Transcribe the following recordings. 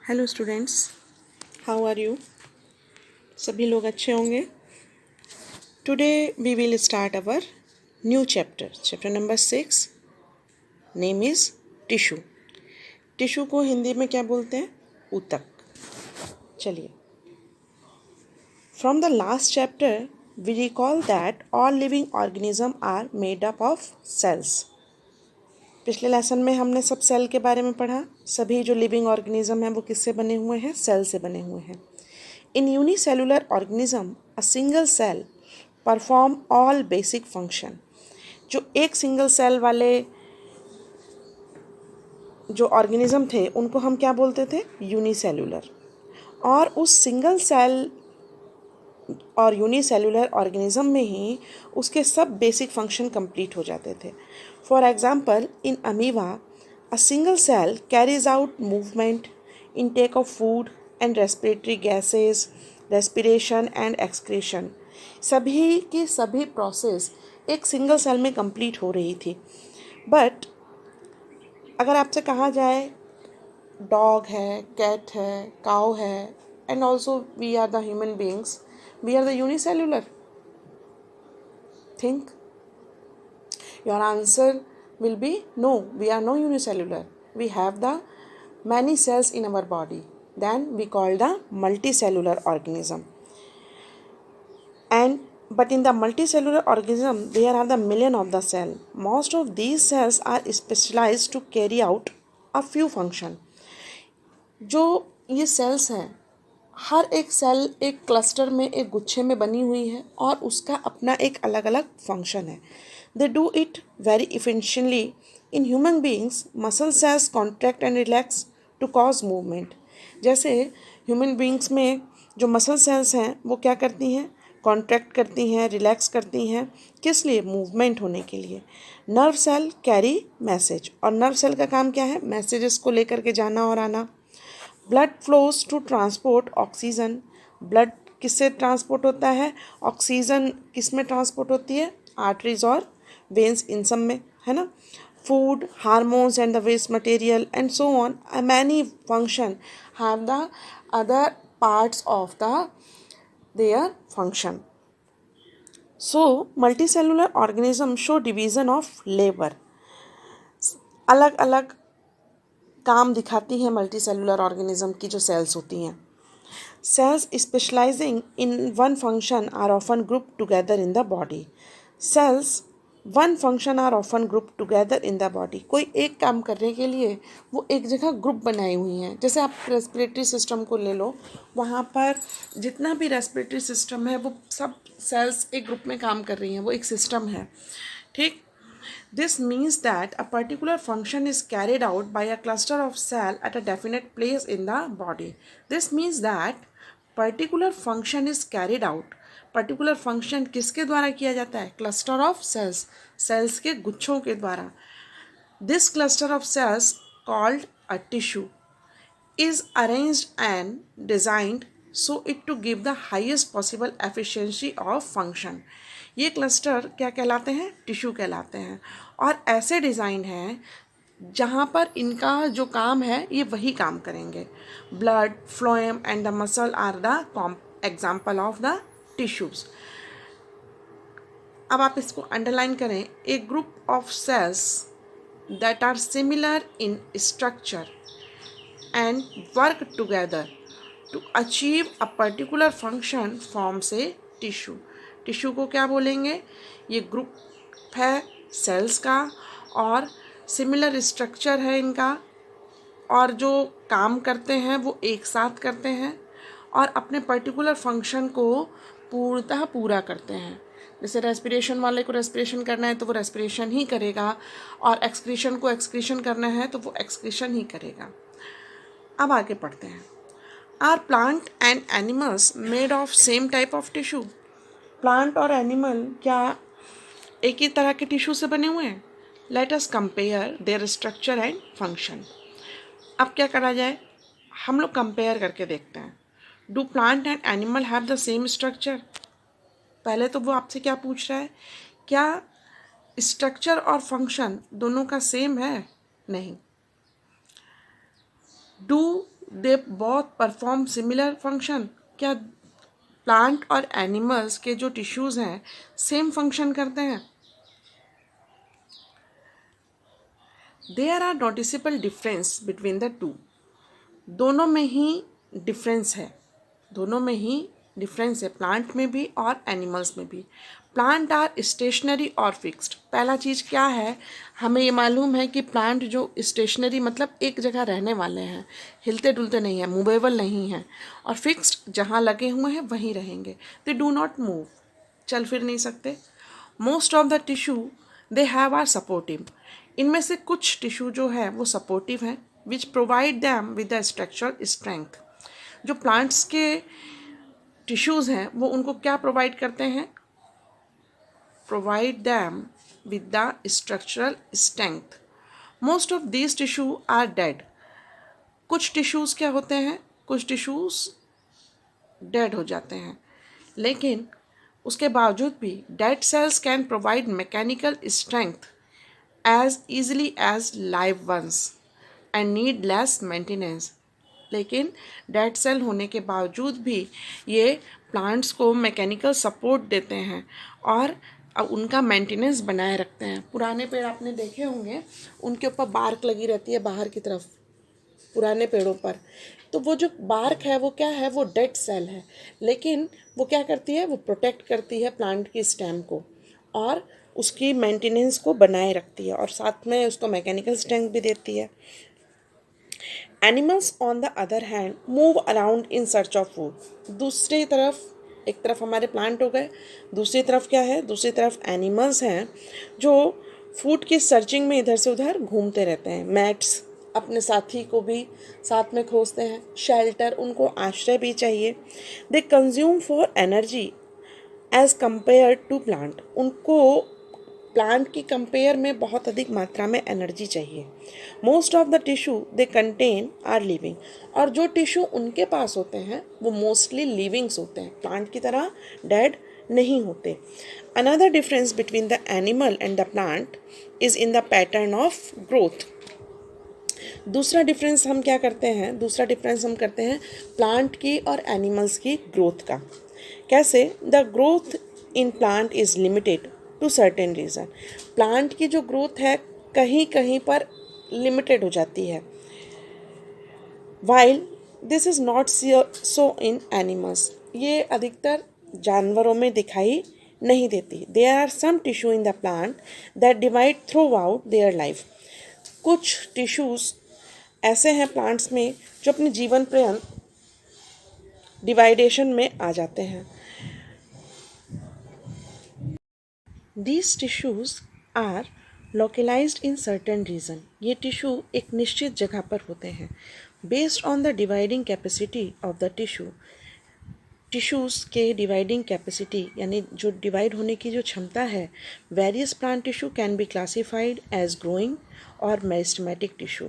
Hello students, how are you? सभी लोग अच्छे होंगे। Today we will start our new chapter number 6। Name is tissue. Tissue को हिंदी में क्या बोलते हैं? ऊतक। चलिए, from the last chapter we recall that all living organism are made up of cells. पिछले लेसन में हमने सब सेल के बारे में पढ़ा। सभी जो लिविंग ऑर्गेनिज्म हैं वो किससे बने हुए हैं? सेल से बने हुए हैं। In unicellular organism, a single cell perform all basic function। जो एक सिंगल सेल वाले जो ऑर्गेनिज्म थे उनको हम क्या बोलते थे? यूनिसेलुलर। और उस सिंगल सेल और यूनिसेलुलर ऑर्गेनिज्म में ही उसके सब बेसिक फंक्शन कंप्लीट हो जाते थे। For example, in amoeba a single cell carries out movement, intake of food and respiratory gases, respiration and excretion. सभी की सभी प्रोसेस एक सिंगल सेल में कंप्लीट हो रही थी। बट अगर आपसे कहा जाए डॉग है, कैट है, काउ है, and also we are the human beings, we are the unicellular. Think your answer will be no, we are no unicellular. We have the many cells in our body. Then we call the multicellular organism. And but in the multicellular organism there are the million of the cell. Most of these cells are specialized to carry out a few function. जो ये sales हैं, हर एक cell एक cluster में, एक गुच्छे में बनी हुई है और उसका अपना एक अलग अलग फंक्शन है। They do it very efficiently. In human beings muscle cells contract and relax to cause movement. जैसे ह्यूमन बींग्स में जो मसल सेल्स हैं वो क्या करती हैं? कॉन्ट्रैक्ट करती हैं, रिलैक्स करती हैं। किस लिए? मूवमेंट होने के लिए। नर्व सेल कैरी मैसेज, और नर्व सेल का काम क्या है? मैसेजेस को लेकर के जाना और आना। Blood flows to transport oxygen. Blood किससे ट्रांसपोर्ट होता है? ऑक्सीजन किस में ट्रांसपोर्ट होती है? आर्टरीज और वेन्स, इन सब में, है ना। Food, hormones and the waste material and so on, many function have the other parts of the their function. So multicellular organism show division of labour. अलग अलग काम दिखाती हैं मल्टी सेलुलर ऑर्गेनिज्म की जो सेल्स होती हैं। Cells specialising in one function are often group together in the body. Cells one function are often group together in the body. कोई एक काम करने के लिए वो एक जगह ग्रुप बनाई हुई हैं। जैसे आप रेस्पिरेटरी सिस्टम को ले लो, वहाँ पर जितना भी रेस्पिरेटरी सिस्टम है वो सब सेल्स एक ग्रुप में काम कर रही हैं, वो एक सिस्टम है, ठीक। This means that a particular function is carried out by a cluster of cells at a definite place in the body. This means that particular function is carried out. Particular function किसके द्वारा किया जाता है? Cluster of cells. Cells के गुच्छों के द्वारा. This cluster of cells called a tissue is arranged and designed so it to give the highest possible efficiency of function. ये क्लस्टर क्या कहलाते हैं? टिश्यू कहलाते हैं। और ऐसे डिज़ाइन हैं जहाँ पर इनका जो काम है ये वही काम करेंगे। Blood, phloem and the muscle are the example of the tissues. अब आप इसको अंडरलाइन करें। A group of cells that are similar in structure and work together to achieve a particular function forms a tissue. Tissue को क्या बोलेंगे? ये group है sales का और सिमिलर स्ट्रक्चर है इनका, और जो काम करते हैं वो एक साथ करते हैं और अपने पर्टिकुलर फंक्शन को पूर्णतः पूरा करते हैं। जैसे रेस्पिरेशन वाले को रेस्पिरेशन करना है तो वो रेस्पिरेशन ही करेगा, और एक्सक्रीशन को एक्सक्रीशन करना है तो वो एक्सक्रीशन ही करेगा। अब आगे पढ़ते हैं। Are plant and animals made of same type of tissue. Plant और एनिमल क्या एक ही तरह के टिश्यू से बने हुए हैं? Let us compare there structure and function. अब क्या करा जाए? हम लोग कंपेयर करके देखते हैं। Do plant and animal have the same structure? पहले तो वो आपसे क्या पूछ रहा है? क्या स्ट्रक्चर और फंक्शन दोनों का सेम है? नहीं। Do they both perform similar function? क्या प्लांट और एनिमल्स के जो टिश्यूज़ हैं सेम फंक्शन करते हैं? There are noticeable difference between the two. दोनों में ही डिफरेंस है, दोनों में ही डिफरेंस है, प्लांट में भी और एनिमल्स में भी। प्लांट आर स्टेशनरी और फिक्स्ड। पहला चीज़ क्या है, हमें ये मालूम है कि प्लांट जो स्टेशनरी मतलब एक जगह रहने वाले हैं, हिलते डुलते नहीं हैं, मूवेबल नहीं हैं, और फिक्स्ड जहाँ लगे हुए हैं वहीं रहेंगे। दे डू नॉट मूव, चल फिर नहीं सकते। Most of the tissue they have are supportive. इनमें से कुछ टिश्यू जो है वो सपोर्टिव हैं, which provide them with the structural strength. जो प्लांट्स के टिश्यूज़ हैं वो उनको क्या प्रोवाइड करते हैं? Provide them with the structural strength. Most of these tissue are dead. कुछ टिश्यूज़ क्या होते हैं, कुछ टिश्यूज़ डेड हो जाते हैं, लेकिन उसके बावजूद भी dead cells can provide mechanical strength as easily as live ones and need less maintenance। लेकिन डेड सेल होने के बावजूद भी ये प्लांट्स को मैकेनिकल सपोर्ट देते हैं और उनका मेंटेनेंस बनाए रखते हैं। पुराने पेड़ आपने देखे होंगे, उनके ऊपर बार्क लगी रहती है बाहर की तरफ, पुराने पेड़ों पर। तो वो जो बार्क है वो क्या है, वो डेड सेल है, लेकिन वो क्या करती है, वो प्रोटेक्ट करती है प्लांट की स्टेम को और उसकी मेंटेनेंस को बनाए रखती है और साथ में उसको मैकेनिकल स्ट्रेंथ भी देती है। Animals on the other hand move around in search of food. दूसरी तरफ, एक तरफ हमारे प्लांट हो गए, दूसरी तरफ क्या है, दूसरी तरफ एनिमल्स हैं जो फूड की सर्चिंग में इधर से उधर घूमते रहते हैं। मैट्स अपने साथी को भी साथ में खोजते हैं, शेल्टर, उनको आश्रय भी चाहिए। They consume for energy as compare to plant. उनको प्लांट की कंपेयर में बहुत अधिक मात्रा में एनर्जी चाहिए। Most of the tissue they contain are living. और जो टिश्यू उनके पास होते हैं वो मोस्टली लिविंग्स होते हैं, प्लांट की तरह डेड नहीं होते। Another difference between the animal and the plant is in the pattern of growth. दूसरा डिफरेंस हम क्या करते हैं, दूसरा डिफरेंस हम करते हैं प्लांट की और एनिमल्स की ग्रोथ का। कैसे? The growth in plant is limited to certain region. Plant की जो ग्रोथ है कहीं कहीं पर लिमिटेड हो जाती है, while this is not so in animals. ये अधिकतर जानवरों में दिखाई नहीं देती। There are some tissue in the plant that divide throughout their life. कुछ टिश्यूज़ ऐसे हैं प्लांट्स में जो अपने जीवन पर्यंत डिवाइडेशन में आ जाते हैं। These tissues are localized in certain region। ये टिश्यू एक निश्चित जगह पर होते हैं। Based on the dividing capacity of the tissue, tissues के डिवाइडिंग कैपेसिटी यानी जो डिवाइड होने की जो क्षमता है, various plant tissue can be classified as growing और मेरिस्टेमेटिक टिश्यू।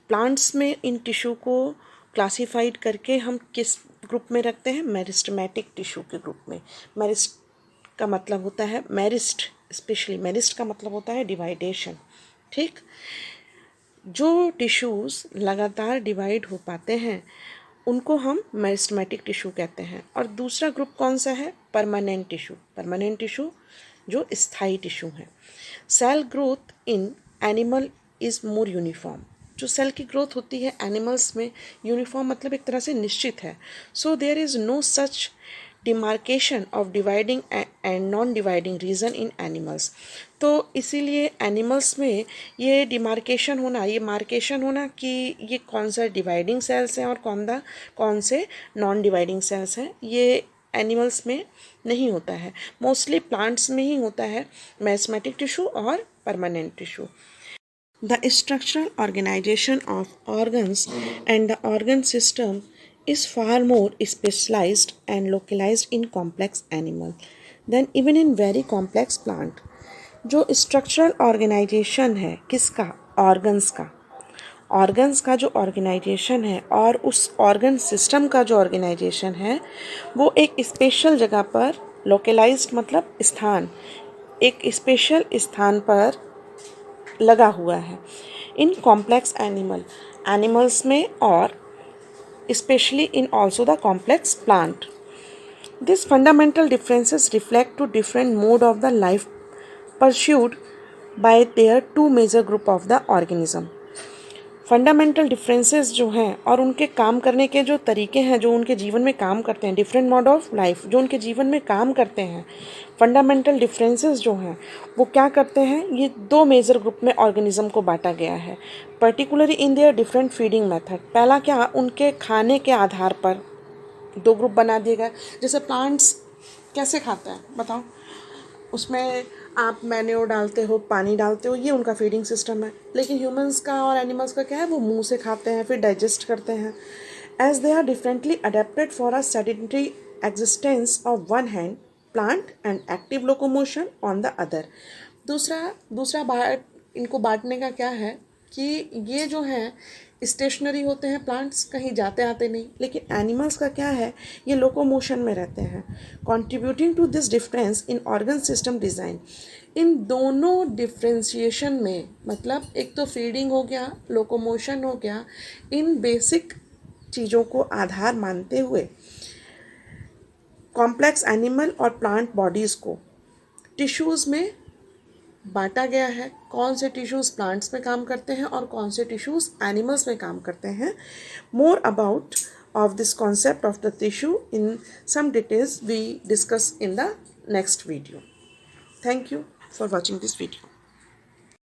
प्लांट्स में इन टिश्यू को क्लासिफाइड करके हम किस ग्रुप में रखते हैं? मेरिस्टेमेटिक टिश्यू के ग्रुप में। मेरिस्ट का मतलब होता है मेरिस्ट, स्पेशली मेरिस्ट का मतलब होता है डिवाइडेशन। ठीक, जो टिश्यूज़ लगातार डिवाइड हो पाते हैं उनको हम मेरिस्टेमेटिक टिश्यू कहते हैं। और दूसरा ग्रुप कौन सा है? Permanent tissue. परमानेंट टिश्यू जो स्थायी टिश्यू है। Cell growth in animal is more uniform. जो सेल की ग्रोथ होती है एनिमल्स में, यूनिफॉर्म मतलब एक तरह से निश्चित है। So there is no such demarcation of dividing and non dividing region in animals. तो इसीलिए एनिमल्स में ये डिमार्केशन होना, ये मार्केशन होना कि ये कौन सा डिवाइडिंग सेल्स हैं और कौन से नॉन डिवाइडिंग सेल्स हैं, ये एनिमल्स में नहीं होता है। मोस्टली प्लांट्स में ही होता है, मेरिस्टेमेटिक टिश्यू और permanent tissue. The structural organization of organs and the organ system is far more specialized and localized in complex animal than even in very complex plant। जो structural organization है किसका? organs का। organs का जो organization है और उस organ system का जो organization है वो एक स्पेशल जगह पर, localized मतलब स्थान, एक स्पेशल स्थान पर लगा हुआ है। इन कॉम्प्लेक्स एनिमल्स में और especially in also the complex plant. These fundamental differences reflect to different mode of the life pursued by their two major group of the organism. Fundamental differences जो हैं और उनके काम करने के जो तरीके हैं जो उनके जीवन में काम करते हैं, डिफरेंट मोड ऑफ लाइफ जो उनके जीवन में काम करते हैं, फंडामेंटल डिफरेंसेस जो हैं वो क्या करते हैं, ये दो मेजर ग्रुप में ऑर्गेनिज्म को बांटा गया है, particularly in their different feeding method. पहला क्या, उनके खाने के आधार पर दो ग्रुप बना दिए गए. जैसे प्लांट्स कैसे खाता है बताओ, उसमें आप मैन्योर डालते हो, पानी डालते हो, ये उनका फीडिंग सिस्टम है. लेकिन ह्यूमंस का और एनिमल्स का क्या है, वो मुंह से खाते हैं, फिर डाइजेस्ट करते हैं. As they are differently adapted for a sedentary existence of one hand plant and active locomotion on the other. दूसरा इनको बांटने का क्या है कि ये जो हैं स्टेशनरी होते हैं प्लांट्स, कहीं जाते आते नहीं. लेकिन एनिमल्स का क्या है, ये लोकोमोशन में रहते हैं. Contributing to this difference in organ system design. इन दोनों डिफ्रेंशिएशन में, मतलब एक तो फीडिंग हो गया, लोकोमोशन हो गया, इन बेसिक चीज़ों को आधार मानते हुए कॉम्प्लेक्स एनिमल और प्लांट बॉडीज़ को टिश्यूज़ में बांटा गया है. कौन से टिश्यूज़ प्लांट्स में काम करते हैं और कौन से टिश्यूज़ एनिमल्स में काम करते हैं. More about of this concept of the tissue in some details we discuss in the next video. Thank you for watching this video.